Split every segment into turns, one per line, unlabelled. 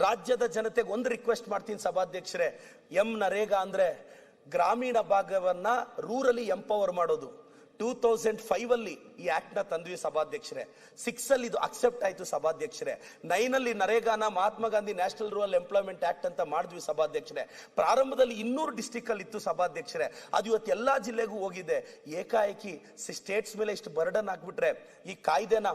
ರಾಜ್ಯದ ಜನತೆಗೆ ಒಂದು ರಿಕ್ವೆಸ್ಟ್ ಮಾಡ್ತೀನಿ ಸಭಾಧ್ಯಕ್ಷರೇ, ನರೇಗಾ ಅಂದ್ರೆ ಗ್ರಾಮೀಣ ಭಾಗವನ್ನ ರೂರಲಿ ಎಂಪವರ್ ಮಾಡೋದು. 2005 ಅಲ್ಲಿ ಈ ಆಕ್ಟ್ ನ ತಂದ್ವಿ ಸಭಾಧ್ಯಕ್ಷರೇ. 6 ಅಲ್ಲಿ ಇದು ಅಕ್ಸೆಪ್ಟ್ ಆಯ್ತು ಸಭಾಧ್ಯಕ್ಷರೇ. 9 ಅಲ್ಲಿ ನರೇಗಾನ Mahatma Gandhi National Rural Employment Act ಅಂತ ಮಾಡಿದ್ವಿ ಸಭಾಧ್ಯಕ್ಷರೇ. ಪ್ರಾರಂಭದಲ್ಲಿ 200 ಡಿಸ್ಟ್ರಿಕ್ಟ್ ಅಲ್ಲಿ ಇತ್ತು ಸಭಾಧ್ಯಕ್ಷರೇ. ಅದು ಇವತ್ತು ಎಲ್ಲಾ ಜಿಲ್ಲೆಗೂ ಹೋಗಿದೆ. ಏಕಾಏಕಿ ಸ್ಟೇಟ್ಸ್ ಮೇಲೆ ಇಷ್ಟು ಬರ್ಡನ್ ಹಾಕ್ಬಿಟ್ರೆ ಈ ಕಾಯ್ದೆನ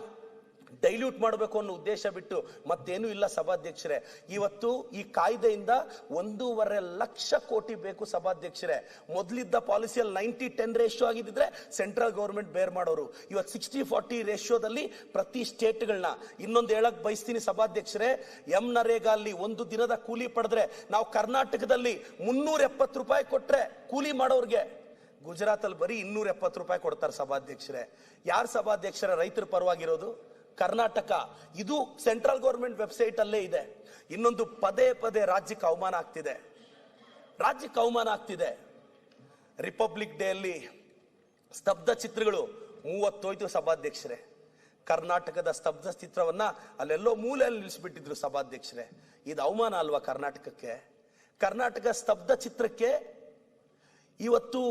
ಡೈಲ್ಯೂಟ್ ಮಾಡಬೇಕು ಅನ್ನೋ ಉದ್ದೇಶ ಬಿಟ್ಟು ಮತ್ತೇನು ಇಲ್ಲ ಸಭಾಧ್ಯಕ್ಷರೇ. ಇವತ್ತು ಈ ಕಾಯ್ದೆಯಿಂದ 1.5 ಲಕ್ಷ ಕೋಟಿ ಬೇಕು ಸಭಾಧ್ಯಕ್ಷರೇ. ಮೊದಲಿದ್ದ ಪಾಲಿಸಿಯಲ್ಲಿ 90-10 ರೇಷಿಯೋ ಆಗಿದ್ರೆ ಸೆಂಟ್ರಲ್ ಗವರ್ಮೆಂಟ್ ಬೇರ್ ಮಾಡೋರು. ಇವತ್ತು 60-40 ರೇಷಿಯೋದಲ್ಲಿ ಪ್ರತಿ ಸ್ಟೇಟ್ಗಳನ್ನ. ಇನ್ನೊಂದು ಹೇಳಕ್ ಬಯಸ್ತೀನಿ ಸಭಾಧ್ಯಕ್ಷರೇ, ನರೇಗಾ ಅಲ್ಲಿ ಒಂದು ದಿನದ ಕೂಲಿ ಪಡೆದ್ರೆ ನಾವು ಕರ್ನಾಟಕದಲ್ಲಿ 370 ರೂಪಾಯಿ ಕೊಟ್ರೆ ಕೂಲಿ ಮಾಡೋರ್ಗೆ, ಗುಜರಾತ್ ಅಲ್ಲಿ ಬರೀ 270 ರೂಪಾಯಿ ಕೊಡ್ತಾರೆ ಸಭಾಧ್ಯಕ್ಷರೇ. ಯಾರು ಸಭಾಧ್ಯಕ್ಷರೇ ರೈತರ ಪರವಾಗಿರೋದು? ಕರ್ನಾಟಕ. ಇದು ಸೆಂಟ್ರಲ್ ಗವರ್ಮೆಂಟ್ ವೆಬ್ಸೈಟ್ ಅಲ್ಲೇ ಇದೆ. ಇನ್ನೊಂದು ಪದೇ ಪದೇ ರಾಜ್ಯಕ್ಕೆ ಅವಮಾನ ಆಗ್ತಿದೆ. ರಿಪಬ್ಲಿಕ್ ಡೇ ಅಲ್ಲಿ ಸ್ತಬ್ಧ ಚಿತ್ರಗಳು 30 ಹೋಯ್ತು ಸಭಾಧ್ಯಕ್ಷರೇ. ಕರ್ನಾಟಕದ ಸ್ತಬ್ಧ ಚಿತ್ರವನ್ನ ಅಲ್ಲೆಲ್ಲೋ ಮೂಲೆಯಲ್ಲಿ ನಿಲ್ಲಿಸ್ಬಿಟ್ಟಿದ್ರು ಸಭಾಧ್ಯಕ್ಷರೇ. ಇದು ಅವಮಾನ ಅಲ್ವಾ ಕರ್ನಾಟಕಕ್ಕೆ? ಕರ್ನಾಟಕ ಸ್ತಬ್ಧ ಚಿತ್ರಕ್ಕೆ ಇವತ್ತು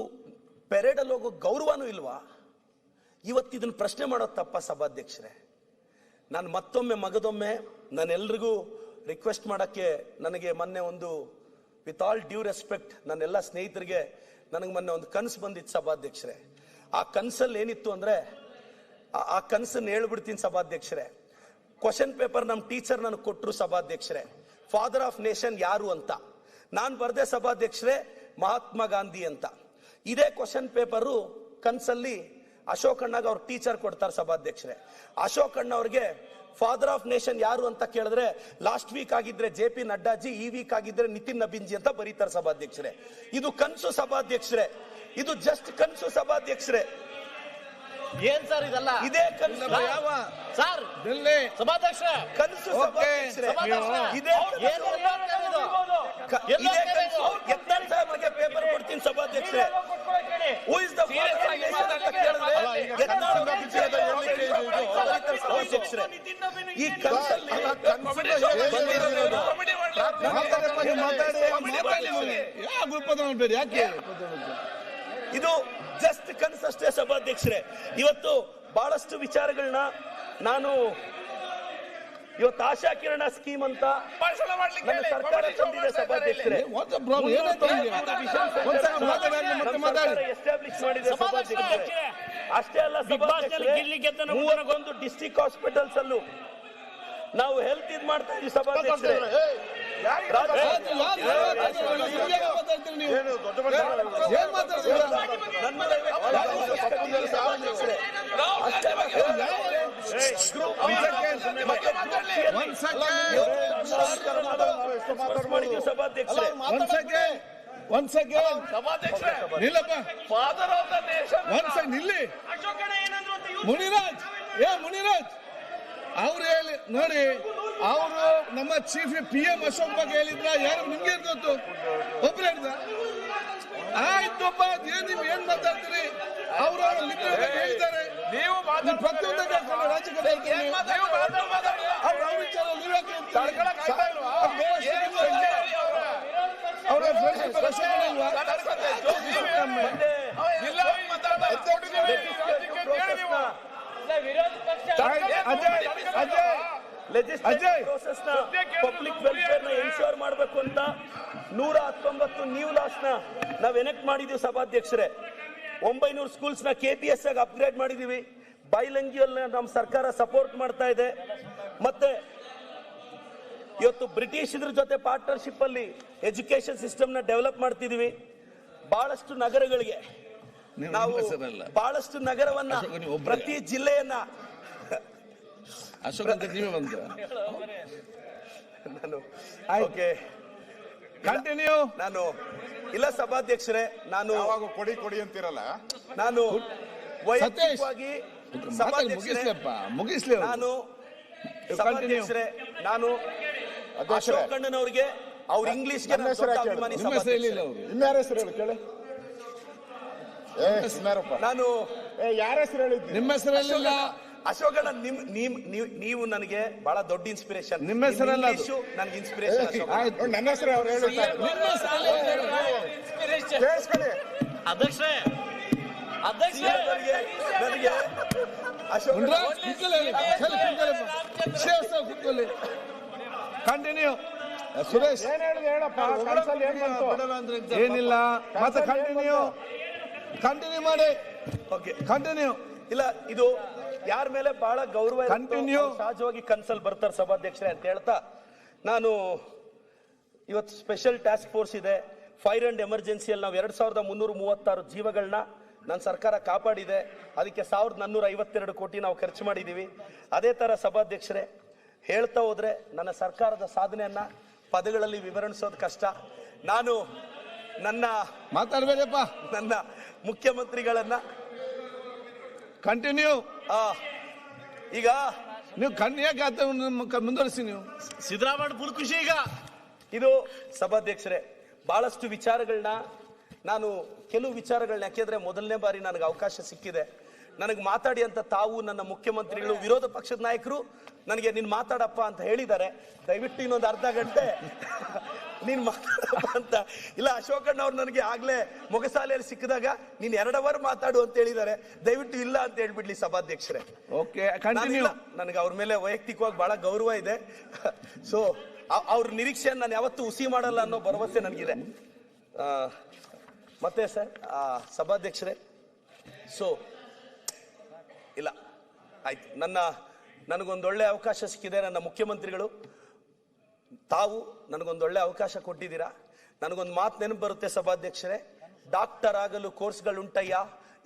ಪೆರೇಡಲ್ಲಿ ಹೋಗೋ ಗೌರವನೂ ಇಲ್ವಾ? ಇವತ್ತು ಇದನ್ನ ಪ್ರಶ್ನೆ ಮಾಡೋದು ತಪ್ಪ ಸಭಾಧ್ಯಕ್ಷರೇ? ನಾನು ಮತ್ತೊಮ್ಮೆ ಮಗದೊಮ್ಮೆ ನಾನೆಲ್ರಿಗೂ ರಿಕ್ವೆಸ್ಟ್ ಮಾಡಕ್ಕೆ, ನನಗೆ ಮೊನ್ನೆ ಒಂದು ವಿತ್ ಆಲ್ ಡ್ಯೂ ರೆಸ್ಪೆಕ್ಟ್ ನನ್ನೆಲ್ಲ ಸ್ನೇಹಿತರಿಗೆ ನನಗೆ ಮೊನ್ನೆ ಒಂದು ಕನಸು ಬಂದಿತ್ತು ಸಭಾಧ್ಯಕ್ಷರೇ. ಆ ಕನಸಲ್ಲಿ ಏನಿತ್ತು ಅಂದ್ರೆ, ಆ ಕನಸನ್ನು ಹೇಳ್ಬಿಡ್ತೀನಿ ಸಭಾಧ್ಯಕ್ಷರೇ. ಕ್ವಶನ್ ಪೇಪರ್ ನಮ್ಮ ಟೀಚರ್ ನನಗೆ ಕೊಟ್ಟರು ಸಭಾಧ್ಯಕ್ಷರೇ. ಫಾದರ್ ಆಫ್ ನೇಷನ್ ಯಾರು ಅಂತ ನಾನು ಬರ್ದೆ ಸಭಾಧ್ಯಕ್ಷರೇ, ಮಹಾತ್ಮ ಗಾಂಧಿ ಅಂತ. ಇದೇ ಕ್ವಶನ್ ಪೇಪರು ಕನಸಲ್ಲಿ ಅಶೋಕ್ ಅಣ್ಣಗೆ ಅವ್ರ ಟೀಚರ್ ಕೊಡ್ತಾರೆ ಸಭಾಧ್ಯಕ್ಷರೇ. ಅಶೋಕ್ ಅಣ್ಣ ಅವ್ರಿಗೆ ಫಾದರ್ ಆಫ್ ನೇಷನ್ ಯಾರು ಅಂತ ಕೇಳಿದ್ರೆ ಲಾಸ್ಟ್ ವೀಕ್ ಆಗಿದ್ರೆ JP ನಡ್ಡಾಜಿ, ಈ ವೀಕ್ ಆಗಿದ್ರೆ ನಿತಿನ್ ನಬೀನ್ಜಿ ಅಂತ ಬರೀತಾರೆ ಸಭಾಧ್ಯಕ್ಷರೇ. ಇದು ಕನಸು ಸಭಾಧ್ಯಕ್ಷರೇ, ಇದು ಜಸ್ಟ್ ಕನಸು ಸಭಾಧ್ಯಕ್ಷರೇ.
ಏನ್ ಸರ್ ಇದೆಲ್ಲ?
ಇದೇ ಕನಸು
ಸರ್, ಸಭಾಧ್ಯಕ್ಷ ಕನಸು
ಸಭಾಧ್ಯಕ್ಷರೇ. ಇದೇ ಪೇಪರ್ ಕೊಡ್ತೀನಿ ಸಭಾಧ್ಯಕ್ಷರೇ. Who is the father of nation ಅಂತ ಕೇಳಿದ್ರೆ ಸಭಾಧ್ಯಕ್ಷರೇ, ಈ ಕನಸಲ್ಲಿ ಇದು ಜಸ್ಟ್ ಕನಸಷ್ಟೇ ಸಭಾಧ್ಯಕ್ಷರೇ. ಇವತ್ತು ಬಹಳಷ್ಟು ವಿಚಾರಗಳನ್ನ ನಾನು ಇವತ್ತು ಆಶಾ ಕಿರಣ ಸ್ಕೀಮ್ ಅಂತ ಸರ್ಕಾರ ತಂದಿದೆ ಸಭಾಧ್ಯಕ್ಷರೇ. ಎಸ್ಟಾಬ್ಲಿಷ್ ಮಾಡಿದೆ ಸಭಾಧ್ಯಕ್ಷರೇ. ಅಷ್ಟೇ ಅಲ್ಲ ಸಭಾಧ್ಯಕ್ಷರೇ, 31 ಡಿಸ್ಟ್ರಿಕ್ಟ್ ಹಾಸ್ಪಿಟಲ್ಸ್ ಅಲ್ಲೂ ನಾವು ಹೆಲ್ತ್ ಇದ್ ಮಾಡ್ತಾ ಇದ್ದೀವಿ ಸಭಾಧ್ಯಕ್ಷರೇ.
ಮುನಿರಾಜ್ ಅವ್ರು ಹೇಳಿ ನೋಡಿ, ಅವರು ನಮ್ಮ ಚೀಫ್ PM ಅಶೋಕ್ ಬಗ್ಗೆ ಹೇಳಿದ್ರ? ಯಾರು ನಿಮ್ಗೆ ಗೊತ್ತು? ಒಬ್ರು ಹೇಳಿದ? ಆಯ್ತಪ್ಪ, ನೀವು ಏನ್ ಮಾತಾಡ್ತೀರಿ? ಅವರು ಹೇಳ್ತಾರೆ, ನೀವು ಪ್ರತಿಯೊಂದು ರಾಜಕೀಯ
ಪಬ್ಲಿಕ್ ವೆಲ್ಫೇರ್ ನ ಎನ್ಶೋರ್ ಮಾಡಬೇಕು ಅಂತ 119 ನ್ಯೂ ಲಾಸ್ ನ ನಾವ್ ಎನೆಕ್ಟ್ ಮಾಡಿದೀವಿ ಸಭಾಧ್ಯಕ್ಷರೇ. 900 ಸ್ಕೂಲ್ಸ್ ನ KPS ಆಗಿ ಅಪ್ಗ್ರೇಡ್ ಮಾಡಿದೀವಿ. ಬೈಲಿಂಗ್ಯುವಲ್ ನಮ್ಮ ಸರ್ಕಾರ ಸಪೋರ್ಟ್ ಮಾಡ್ತಾ ಇದೆ. ಮತ್ತೆ ಇವತ್ತು ಬ್ರಿಟಿಷ್ ಇದ್ರ ಜೊತೆ ಪಾರ್ಟ್ನರ್ಶಿಪ್ ಅಲ್ಲಿ ಎಜುಕೇಶನ್ ಸಿಸ್ಟಮ್ ನ ಡೆವಲಪ್ ಮಾಡ್ತಿದೀವಿ. ಬಹಳಷ್ಟು ನಗರಗಳಿಗೆ ನಾವು ಬಹಳಷ್ಟು ನಗರವನ್ನ, ಪ್ರತಿ ಜಿಲ್ಲೆಯನ್ನ ನಾನು ಇಲ್ಲ ಸಭಾಧ್ಯಕ್ಷರೇ, ನಾನು
ಕೊಡಿ ಅಂತಿರಲ್ಲ,
ನಾನು ವೈಯಕ್ತಿಕವಾಗಿ
ಮುಗಿಸ್ಲಿ
ನಾನು ಸಭಾಧ್ಯಕ್ಷರೇ, ನಾನು ಅಶೋಕ್ ಅಣ್ಣನವರಿಗೆ ಅವ್ರ ಇಂಗ್ಲಿಷ್ಗೆ ಅಭಿಮಾನಿ
ಇನ್ಯಾರ ಹೆಸರು ಹೇಳಿ ಕೇಳಿ.
ನಾನು
ಯಾರ ಹೆಸರು ಹೇಳಿದ್ದೆ?
ನಿಮ್ಮ ಹೆಸರಲ್ಲಿಲ್ಲ,
ಅಶೋಕಣ್ಣ ನೀವು ನನಗೆ ಬಹಳ ದೊಡ್ಡ ಇನ್ಸ್ಪಿರೇಷನ್.
ನಿಮ್ಮ ಹೆಸರಲ್ಲ ಅದು.
ನನಗೆ ಇನ್ಸ್ಪಿರೇಷನ್.
ಆಯ್ತು,
ನನ್ನ ಹೆಸರು ಅವ್ರು ಹೇಳ್ತಾರೆ.
ನಿಮ್ಮ ಹೆಸರಲ್ಲಿ
ಕೇಳಿಸ್ಕೊಳ್ಳಿ.
ಅಧ್ಯಕ್ಷರೇ ಅಧ್ಯಕ್ಷರೇ
ನನಗೆ ಅಶೋಕ್
ಕಂಟಿನ್ಯೂ. ಸುರೇಶ್
ಏನ್ ಹೇಳಿದೆ ಹೇಳಪ್ಪ, ಕನ್ಸಲ್ಲಿ ಏನ್ ಬಂತು?
ಏನಿಲ್ಲ, ಮತ್ತೆ ಕಂಟಿನ್ಯೂ ಮಾಡಿ.
Okay,
continue.
ಇಲ್ಲ, ಇದು ಯಾರ ಮೇಲೆ ಬಹಳ ಗೌರವ ಇರುತ್ತೋ
Continue.
ಅವ್ರು ಸಹಜವಾಗಿ ಕನ್ಸಲ್ ಬರ್ತಾರೆ ಸಭಾಧ್ಯಕ್ಷರೇ ಅಂತ ಹೇಳ್ತಾ, ನಾನು ಇವತ್ತು ಸ್ಪೆಷಲ್ ಟಾಸ್ಕ್ ಫೋರ್ಸ್ ಇದೆ. ಫೈರ್ ಅಂಡ್ ಎಮರ್ಜೆನ್ಸಿಯಲ್ಲಿ ನಾವು 2336 ಜೀವಗಳನ್ನ ನನ್ನ ಸರ್ಕಾರ ಕಾಪಾಡಿದೆ. ಅದಕ್ಕೆ 1452 ಕೋಟಿ ನಾವು ಖರ್ಚು ಮಾಡಿದ್ದೀವಿ. ಅದೇ ತರ ಸಭಾಧ್ಯಕ್ಷರೇ, ಹೇಳ್ತಾ ಹೋದ್ರೆ ನನ್ನ ಸರ್ಕಾರದ ಸಾಧನೆಯನ್ನ ಪದಗಳಲ್ಲಿ ವಿವರಿಸೋದು ಕಷ್ಟ. ನಾನು
ಮಾತಾಡ್ಬೇಡಪ್ಪ.
ನನ್ನ ಮುಖ್ಯಮಂತ್ರಿಗಳನ್ನ
ಕಂಟಿನ್ಯೂ.
ಈಗ
ನೀವು ಯಾಕೆ ಮುಂದುವರಿಸಿ. ನೀವು
ಸಿದ್ದರಾಮಯ್ಯ ಫುಲ್ ಖುಷಿ ಈಗ.
ಇದು ಸಭಾಧ್ಯಕ್ಷರೇ, ಬಹಳಷ್ಟು ವಿಚಾರಗಳನ್ನ ನಾನು ಕೆಲವು ವಿಚಾರಗಳನ್ನ, ಯಾಕೆಂದ್ರೆ ಮೊದಲನೇ ಬಾರಿ ನನಗೆ ಅವಕಾಶ ಸಿಕ್ಕಿದೆ. ನನಗೆ ಮಾತಾಡಿ ಅಂತ ತಾವು ನನ್ನ ಮುಖ್ಯಮಂತ್ರಿಗಳು, ವಿರೋಧ ಪಕ್ಷದ ನಾಯಕರು ನನಗೆ ನೀನ್ ಮಾತಾಡಪ್ಪ ಅಂತ ಹೇಳಿದ್ದಾರೆ. ದಯವಿಟ್ಟು ಇನ್ನೊಂದು ಅರ್ಧ ಗಂಟೆ ನೀನ್ ಮಾತಾಡಪ್ಪ ಅಂತ. ಇಲ್ಲ, ಅಶೋಕಣ್ಣ ಅವ್ರು ನನಗೆ ಆಗ್ಲೇ ಮೊಗಸಾಲೆಯಲ್ಲಿ ಸಿಕ್ಕಿದಾಗ ನೀನ್ 2 ಅವರ್ ಮಾತಾಡು ಅಂತ ಹೇಳಿದ್ದಾರೆ. ದಯವಿಟ್ಟು ಇಲ್ಲ ಅಂತ ಹೇಳ್ಬಿಡ್ಲಿ ಸಭಾಧ್ಯಕ್ಷರೇ.
Okay, continue.
ನನಗೆ ಅವ್ರ ಮೇಲೆ ವೈಯಕ್ತಿಕವಾಗಿ ಬಹಳ ಗೌರವ ಇದೆ. ಸೊ ಅವ್ರ ನಿರೀಕ್ಷೆಯನ್ನು ನಾನು ಯಾವತ್ತೂ ಹುಸಿ ಮಾಡಲ್ಲ ಅನ್ನೋ ಭರವಸೆ ನನಗಿದೆ. ಮತ್ತೆ ಸರ್ ಸಭಾಧ್ಯಕ್ಷರೇ, ಸೊ ಇಲ್ಲ ಆಯ್ತು, ನನಗೊಂದೊಳ್ಳೆ ಅವಕಾಶ ಸಿಕ್ಕಿದೆ. ನನ್ನ ಮುಖ್ಯಮಂತ್ರಿಗಳು ತಾವು ನನಗೊಂದೊಳ್ಳೆ ಅವಕಾಶ ಕೊಟ್ಟಿದ್ದೀರಾ. ನನಗೊಂದು ಮಾತು ನೆನಪು ಬರುತ್ತೆ ಸಭಾಧ್ಯಕ್ಷರೇ, ಡಾಕ್ಟರ್ ಆಗಲು ಕೋರ್ಸ್ಗಳುಂಟಯ್ಯ,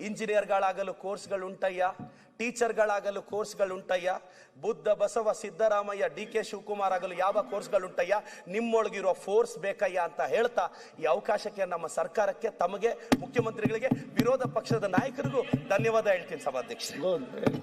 ಇಂಜಿನಿಯರ್ಗಳಾಗಲು ಕೋರ್ಸ್ಗಳುಂಟಯ್ಯ, ಟೀಚರ್ಗಳಾಗಲು ಕೋರ್ಸ್ಗಳುಂಟಯ್ಯ, ಬುದ್ಧ ಬಸವ ಸಿದ್ದರಾಮಯ್ಯ DK ಶಿವಕುಮಾರ್ ಆಗಲು ಯಾವ ಕೋರ್ಸ್ಗಳುಂಟಯ್ಯ, ನಿಮ್ಮೊಳಗಿರೋ ಫೋರ್ಸ್ ಬೇಕಯ್ಯ ಅಂತ ಹೇಳ್ತಾ ಈ ಅವಕಾಶಕ್ಕೆ ನಮ್ಮ ಸರ್ಕಾರಕ್ಕೆ, ತಮಗೆ ಮುಖ್ಯಮಂತ್ರಿಗಳಿಗೆ, ವಿರೋಧ ಪಕ್ಷದ ನಾಯಕರಿಗೂ ಧನ್ಯವಾದ ಹೇಳ್ತೀನಿ ಸಭಾಧ್ಯಕ್ಷರೇ.